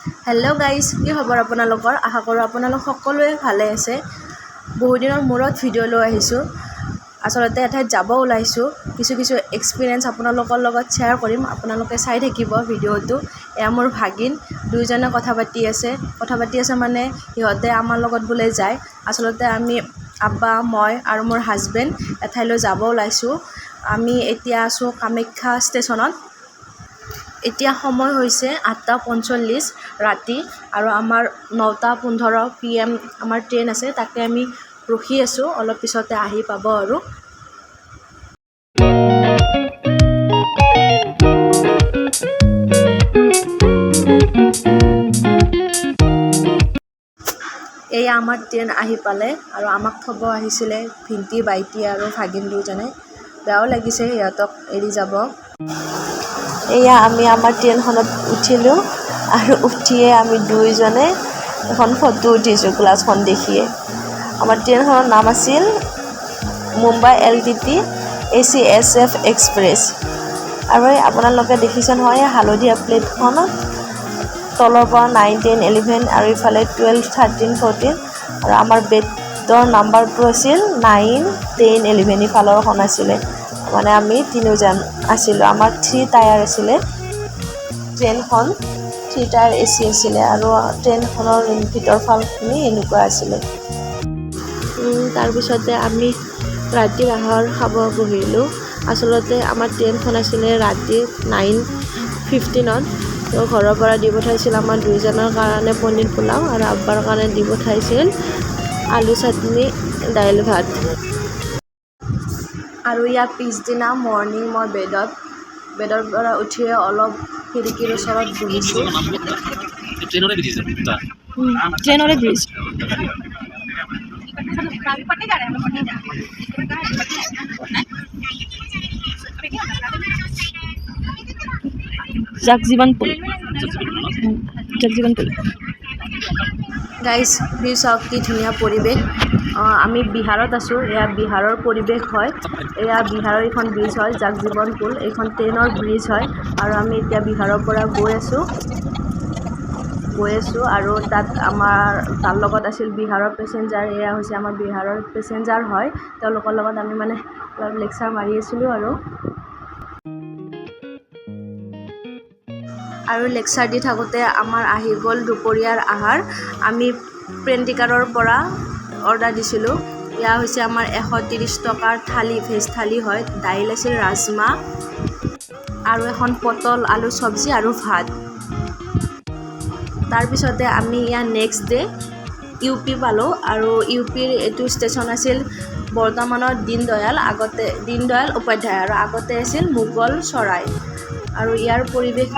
Hello' guys, কি খবৰ আপোনালোকৰ? আশা কৰোঁ আপোনালোক সকলোৱে ভালে আছে। বহুদিনৰ মূৰত ভিডিঅ' লৈ আহিছোঁ। আচলতে এঠাইত যাব ওলাইছোঁ। কিছু এক্সপিৰিয়েঞ্চ আপোনালোকৰ লগত শ্বেয়াৰ কৰিম। আপোনালোকে চাই থাকিব ভিডিঅ'টো। এয়া মোৰ ভাগিন, দুয়োজনে কথা পাতি আছে মানে সিহঁতে আমাৰ লগত বোলে যায়। আচলতে আমি আব্বা, মই আৰু মোৰ হাজবেণ্ড এঠাইলৈ যাব ওলাইছোঁ। আমি এতিয়া আছোঁ কামাখ্যা ষ্টেচনত। এতিয়া সময় হৈছে 8:45 ৰাতি আৰু আমাৰ 9:15 PM আমাৰ ট্ৰেইন আছে। তাকে আমি ৰখি আছোঁ। অলপ পিছতে আহি পাব আৰু। এয়া আমাৰ ট্ৰেইন আহি পালে আৰু আমাক থ'ব আহিছিলে ভিন্টি, বাইটি আৰু ভাগিন দুজনে। বেয়াও লাগিছে সিহঁতক এৰি যাব। এয়া আমি আমাৰ ট্ৰেইনখনত উঠিলোঁ আৰু উঠিয়ে আমি দুয়োজনে এখন ফটো উঠিছোঁ গ্লাছখন দেখিয়ে। আমাৰ ট্ৰেইনখনৰ নাম আছিল মুম্বাই LTT ACSF এক্সপ্ৰেছ। আৰু আপোনালোকে দেখিছে নহয় হালধীয়া প্লেটখনত তলৰ পৰা 9, 10, 11 আৰু ইফালে 12, 13, 14 আৰু আমাৰ বেডৰ নাম্বাৰটো আছিল 9, 10, 11 ইফালৰখন আছিলে। মানে আমি তিনিওজন আছিলোঁ। আমাৰ 3 টায়াৰ আছিলে ট্ৰেইনখন, 3 টায়াৰ AC আছিলে আৰু ট্ৰেইনখনৰ ভিতৰ ফালখিনি এনেকুৱা আছিলে। তাৰপিছতে আমি ৰাতিৰ আহাৰ খাব বহিলোঁ। আচলতে আমাৰ ট্ৰেইনখন আছিলে ৰাতি 9:15 তো ঘৰৰ পৰা দি পঠাইছিল আমাৰ দুয়োজনৰ কাৰণে পনীৰ পোলাও আৰু আব্বাৰ কাৰণে দি পঠাইছিল আলু চাটনি, দাইল ভাত। আৰু ইয়াৰ পিছদিনা মৰ্ণিং মই বেডৰ পৰা উঠিয়ে অলপ খিৰিকীৰ ওচৰত বহিছোঁ। ট্ৰেইনৰে ব্ৰিজ জগজীৱন পুল। গাইজ, ভিউ চাওক কি ধুনীয়া পৰিৱেশ। আমি বিহাৰত আছোঁ। এয়া বিহাৰৰ পৰিৱেশ হয়। এয়া বিহাৰৰ এইখন ব্ৰিজ হয় জগজীৱন পুল। এইখন ট্ৰেইনৰ ব্ৰিজ হয় আৰু আমি এতিয়া বিহাৰৰ পৰা গৈ আছোঁ আৰু তাত তাৰ লগত আছিল বিহাৰৰ পেচেঞ্জাৰ। এয়া হৈছে আমাৰ বিহাৰৰ পেচেঞ্জাৰ হয়। তেওঁলোকৰ লগত আমি মানে অলপ লেকচাৰ মাৰি আছিলোঁ আৰু লেকচাৰ দি থাকোঁতে আমাৰ আহি গ'ল দুপৰীয়াৰ আহাৰ। আমি প্ৰেণ্টিকাৰৰ পৰা অৰ্ডাৰ দিছিলোঁ। এয়া হৈছে আমাৰ 130 টকাৰ থালি, ভেজ থালি হয়। দাইল আছিল ৰাজমাহ আৰু এখন পটল আলু চব্জি আৰু ভাত। তাৰপিছতে আমি ইয়াৰ নেক্সট ডে UP পালোঁ আৰু UPৰ এইটো ষ্টেচন আছিল বৰ্তমানৰ দীনদয়াল উপাধ্যায় আৰু আগতে আছিল মোগল চৰাই। আৰু ইয়াৰ পৰিৱেশ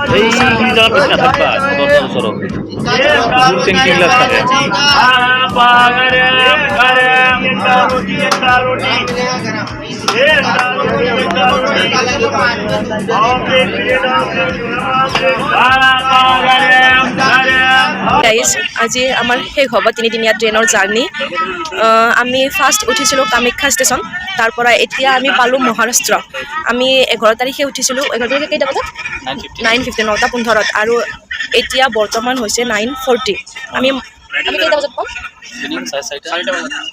গাইজ, আজি আমাৰ শেষ হ'ব 3দিনীয়া ট্ৰেইনৰ জাৰ্ণি। আমি ফাৰ্ষ্ট উঠিছিলোঁ কামাখ্যা ষ্টেচন। তাৰ পৰা এতিয়া আমি পালোঁ মহাৰাষ্ট্ৰ। আমি 11 তাৰিখে উঠিছিলোঁ। 11 তাৰিখে কেইটা বজাত? 9:15, 9:15 আৰু এতিয়া বৰ্তমান হৈছে 9:40। আমি কেইটা বজাত পাম?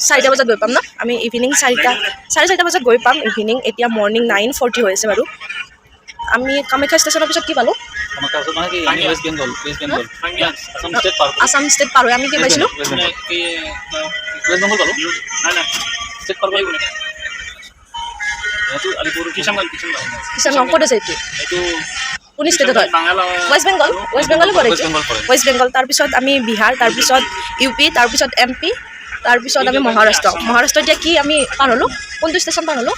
4টা বজাত গৈ পাম ন? আমি ইভিনিং 4:30 বজাত গৈ পাম ইভিনিং। এতিয়া মৰ্ণিং 9:40 হৈ আছে বাৰু। আমি কামাখ্যা ষ্টেচনৰ পিছত কি পালোঁ? আসাম ষ্টেট পাৰ হৈ আমি কি পাইছিলোঁ? কিষাণগঞ্জ ক'ত আছে এইটো? কোন ষ্টেটত হয়? ৱেষ্ট বেংগল পৰে। ৱেষ্ট বেংগল। তাৰপিছত আমি বিহাৰ, তাৰপিছত UP, তাৰপিছত MP, তাৰপিছত আমি মহাৰাষ্ট্ৰ। এতিয়া কি আমি পাৰ হ'লোঁ? কোনটো ষ্টেচন পাৰ হ'লোঁ?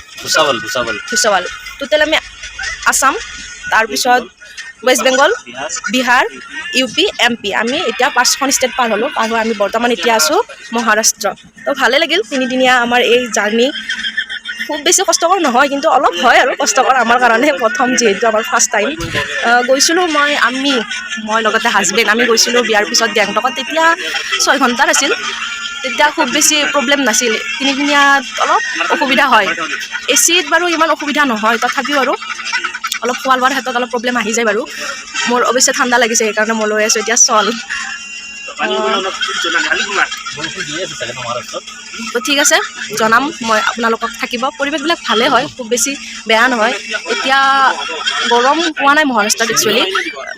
ভুচাৱাল। টোটেল আমি আসাম, তাৰপিছত ৱেষ্ট বেংগল, বিহাৰ, UP, MP আমি এতিয়া 5খন ষ্টেট পাৰ হ'লোঁ। পাৰ হৈ আমি বৰ্তমান এতিয়া আছোঁ মহাৰাষ্ট্ৰ। তো ভালে লাগিল 3দিনীয়া আমাৰ এই জাৰ্ণি। খুব বেছি কষ্টকৰ নহয়, কিন্তু অলপ হয় আৰু কষ্টকৰ আমাৰ কাৰণে, প্ৰথম যিহেতু আমাৰ ফাৰ্ষ্ট টাইম। গৈছিলোঁ মই লগতে হাজবেণ্ড। আমি গৈছিলোঁ বিয়াৰ পিছত গেংটকত। তেতিয়া 6 ঘণ্টাৰ আছিল। তেতিয়া খুব বেছি প্ৰব্লেম নাছিল। 3দিনীয়াত অলপ অসুবিধা হয়। AC-ত বাৰু ইমান অসুবিধা নহয়, তথাপিও আৰু অলপ খোৱা লোৱাৰ ক্ষেত্ৰত অলপ প্ৰব্লেম আহি যায় বাৰু মোৰ অৱশ্যে ঠাণ্ডা লাগিছে সেইকাৰণে মই লৈ আছোঁ এতিয়া চল তো ঠিক আছে জনাম মই আপোনালোকক থাকিব পৰিৱেশবিলাক ভালেই হয় খুব বেছি বেয়া নহয় এতিয়া গৰম পোৱা নাই মহাৰাষ্ট্ৰত একচুৱেলি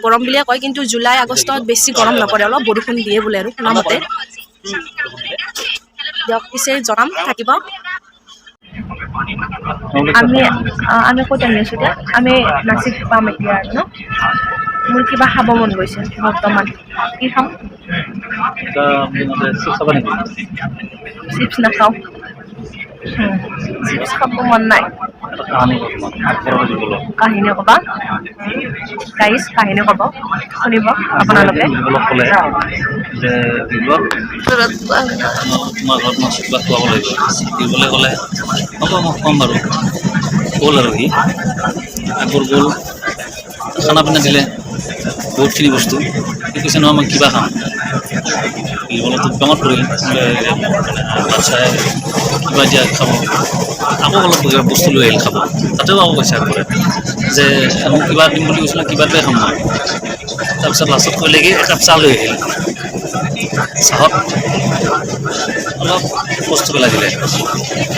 গৰম বুলিয়ে কয় কিন্তু জুলাই আগষ্টত বেছি গৰম নপৰে অলপ বৰষুণ দিয়ে বোলে আৰু শুনামতে দিয়ক পিছে জনাম থাকিব আমি ক'ত আহি আছোঁ এতিয়া আমি নাচিক পাম এতিয়া আৰু ন মোৰ কিবা খাব মন গৈছে বৰ্তমান কি খাম চিপছ নাখাওঁ চিপছ খাব মন নাই কাহিনী ক'বা গাইজ কাহিনী ক'ব শুনিব আপোনালোকে তোমাৰ ঘৰত মাছ কিবা খুৱাব লাগিব দিবলৈ ক'লে হ'ব মই খুৱাম বাৰু গ'ল আৰু সি আগৰ গ'ল খানা পিনা দিলে বহুতখিনি বস্তু সি কৈছে নহয় মই কিবা খাম অলপ বেমাৰ পৰিল বাচ্ছাই কিবা দিয়া খাব আকৌ অলপ বস্তু লৈ আহিল খাব তাতেও আকৌ কৈছে আগৰে যে মোক কিবা দিম বুলি কৈছিলে কিবাটোৱে খাম মই তাৰপিছত লাষ্টত কৈলেগি একাপ চাহ লৈ আহিল চাহত অলপ বস্তু পেলাই দিলে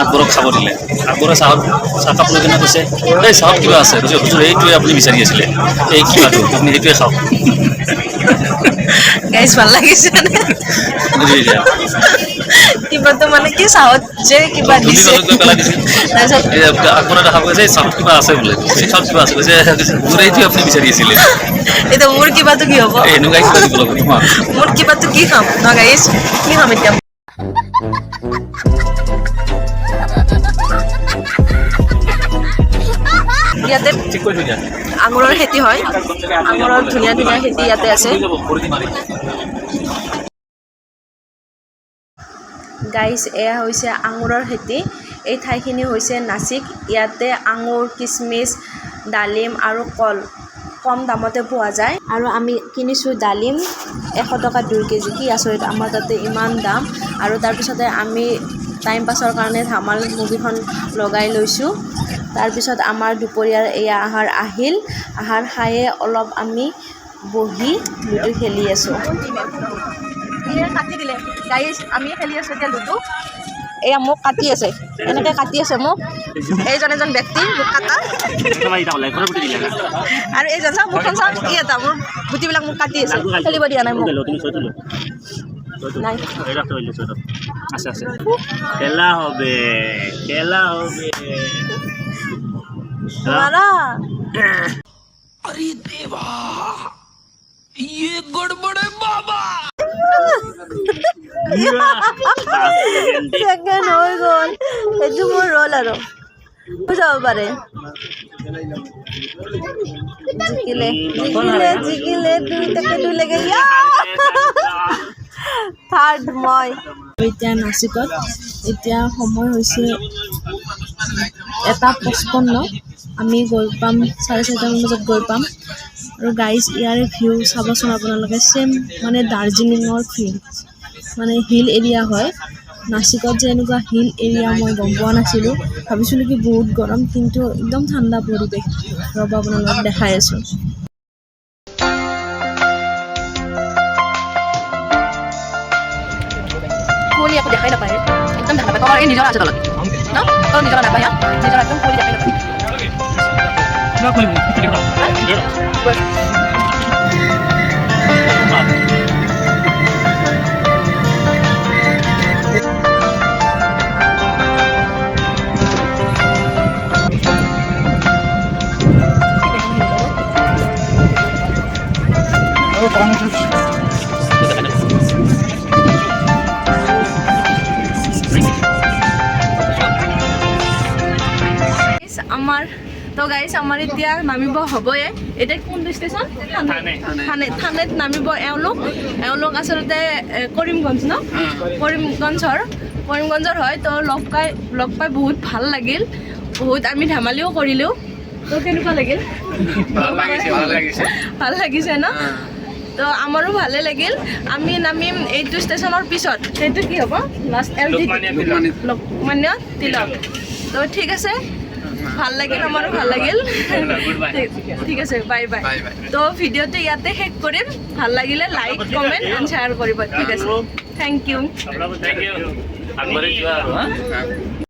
আকবৰক খাব দিলে আকবৰে চাহকাপ লৈ কিনে কৈছে এই চাহত কিবা আছে কৈছে হুজুৰ এইটোৱে আপুনি বিচাৰি আছিলে এই কিবাটো আপুনি সেইটোৱে খাওক গাইজ ভাল লাগিছে কিবাটো মানে কি চাহত যে কিবা দিছে পেলাই দিছিল তাৰপিছত আকবৰে দেখা পাইছে এই চাহত কিবা আছে বোলে চাহত কিবা আছে কৈছে হুজুৰ এইটোৱে আপুনি বিচাৰি আছিলে এতিয়া মোৰ কিবাটো কি হ'ব এনেকুৱাই কিবা দিব লাগিব তোমাক মোৰ কিবাটো কি খাম ন গাইজ কি খাম এতিয়া ইয়াতে ঠিক কৰি থৈ দিয়া আঙুৰৰ খেতি হয় আঙুৰৰ ধুনীয়া ধুনীয়া খেতি ইয়াতে আছে গাইজ এয়া হৈছে আঙুৰৰ খেতি এই ঠাইখিনি হৈছে নাচিক ইয়াতে আঙুৰ কিচমিচ ডালিম আৰু কল কম দামতে পোৱা যায় আৰু আমি কিনিছোঁ ডালিম 100 টকা 2 কেজি কি আচৰিত আমাৰ তাতে ইমান দাম আৰু তাৰপিছতে আমি টাইম পাছৰ কাৰণে ধামাল মুভিখন লগাই লৈছোঁ তাৰপিছত আমাৰ দুপৰীয়াৰ এয়া আহাৰ আহিল আহাৰ খায়ে অলপ আমি বহি লুডু খেলি আছোঁ কাটি দিলে গাইজ আমি খেলি আছোঁ এতিয়া লুডু এয়া মোক কাটি আছে এনেকৈ কাটি আছে মোক এইজন এজন ব্যক্তি মোক কাটা আৰু এইজন চাওক মুখখন চাওক ই এটা মোৰ গুটিবিলাক মোক কাটি আছে খেলিব দিয়া নাই মোক নাই আছে আছে খেলা হবে মাৰা अरे देवा ये गड़बड़ है बाबा ছেকেণ্ড হৈ গ'ল এইটো মোৰ ৰ'ল আৰু যাব পাৰে জিকিলে জিকিলে জিকিলে দুই লাগে থাৰ্ড মই এতিয়া নাচিকত এতিয়া সময় হৈছে 1:55 আমি গৈ পাম 4:30 বজাত গৈ পাম আৰু গাইজ ইয়াৰে ভিউ চাবচোন আপোনালোকে চেম মানে দাৰ্জিলিঙৰ ফিল মানে হিল এৰিয়া হয় নাচিকত যে এনেকুৱা হিল এৰিয়া মই গম পোৱা নাছিলোঁ ভাবিছিলোঁ কি বহুত গৰম কিন্তু একদম ঠাণ্ডা পৰিৱেশ ৰ'ব আপোনালোকক দেখাই আছোঁ কুঁৱলী একো দেখাই নাপায় একদম দেখা নাপায় এই নিজৰ আছে তলত ন তলত নিজৰ নাপায় নিজৰ একদম কুঁৱলী দেখাই নাপায় আমাৰ এতিয়া নামিব হ'বই এতিয়া কোনটো ষ্টেচন থানেত নামিব এওঁলোক আচলতে কৰিমগঞ্জ ন কৰিমগঞ্জৰ হয় তো লগ পাই বহুত ভাল লাগিল বহুত আমি ধেমালিও কৰিলোঁ তো কেনেকুৱা লাগিল ভাল লাগিছে ন তো আমাৰো ভালে লাগিল আমি নামিম এইটো ষ্টেচনৰ পিছত সেইটো কি হ'ব লাষ্ট লোকমান্য তিলক তো ঠিক আছে ভাল লাগিল, আমাৰো ভাল লাগিল। ঠিক আছে, বাই বাই। তো ভিডিঅ'টো ইয়াতে শেষ কৰিম। ভাল লাগিলে লাইক, কমেণ্ট এণ্ড শ্বেয়াৰ কৰিব। ঠিক আছে, থেংক ইউ। আগবাঢ়ি যোৱা আৰু হা